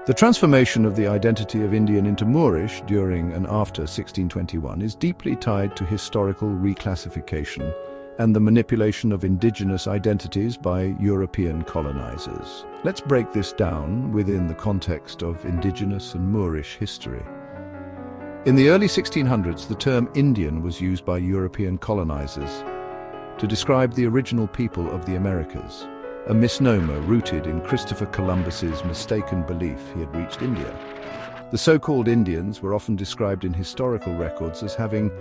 The transformation of the identity of Indian into Moorish during and after 1621 is deeply tied to historical reclassification and the manipulation of indigenous identities by European colonizers. Let's break this down within the context of indigenous and Moorish history. In the early 1600s, the term Indian was used by European colonizers to describe the original people of the Americas, a misnomer rooted in Christopher Columbus's mistaken belief he had reached India. The so-called Indians were often described in historical records as having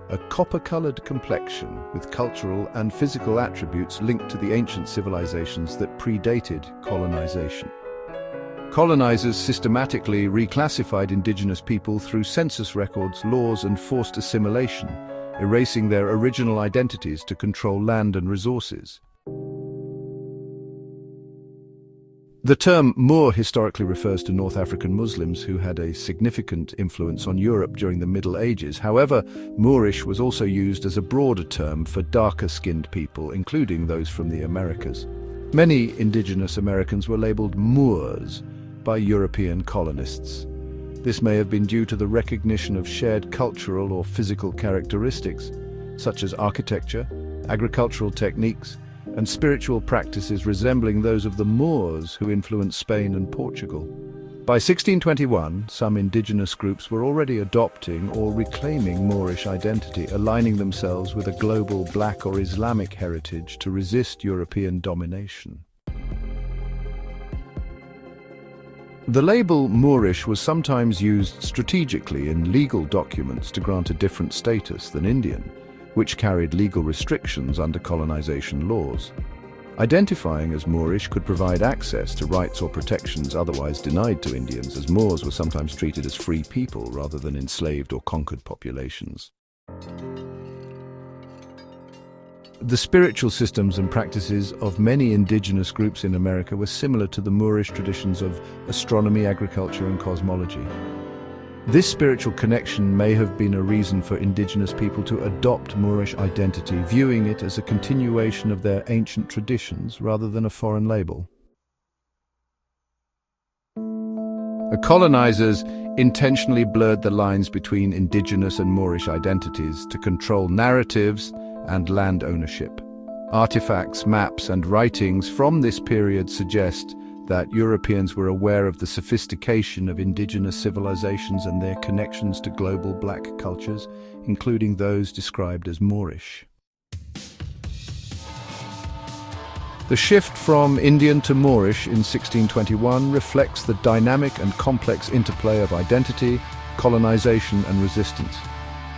a copper-colored complexion with cultural and physical attributes linked to the ancient civilizations that predated colonization. Colonizers systematically reclassified indigenous people through census records, laws, and forced assimilation, erasing their original identities to control land and resources. The term Moor historically refers to North African Muslims who had a significant influence on Europe during the Middle Ages. However, Moorish was also used as a broader term for darker-skinned people, including those from the Americas. Many indigenous Americans were labeled Moors by European colonists. This may have been due to the recognition of shared cultural or physical characteristics, such as architecture, agricultural techniques, and spiritual practices resembling those of the Moors who influenced Spain and Portugal. By 1621, some indigenous groups were already adopting or reclaiming Moorish identity, aligning themselves with a global Black or Islamic heritage to resist European domination. The label Moorish was sometimes used strategically in legal documents to grant a different status than Indian, which carried legal restrictions under colonization laws. Identifying as Moorish could provide access to rights or protections otherwise denied to Indians, as Moors were sometimes treated as free people rather than enslaved or conquered populations. The spiritual systems and practices of many indigenous groups in America were similar to the Moorish traditions of astronomy, agriculture, and cosmology. This spiritual connection may have been a reason for indigenous people to adopt Moorish identity, viewing it as a continuation of their ancient traditions rather than a foreign label. The colonizers intentionally blurred the lines between indigenous and Moorish identities to control narratives and land ownership. Artifacts, maps, and writings from this period suggest that Europeans were aware of the sophistication of indigenous civilizations and their connections to global Black cultures, including those described as Moorish. The shift from Indian to Moorish in 1621 reflects the dynamic and complex interplay of identity, colonization, and resistance.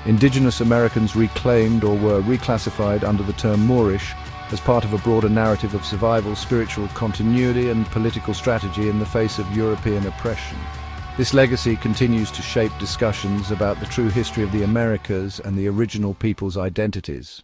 Indigenous Americans reclaimed or were reclassified under the term Moorish as part of a broader narrative of survival, spiritual continuity, and political strategy in the face of European oppression. This legacy continues to shape discussions about the true history of the Americas and the original people's identities.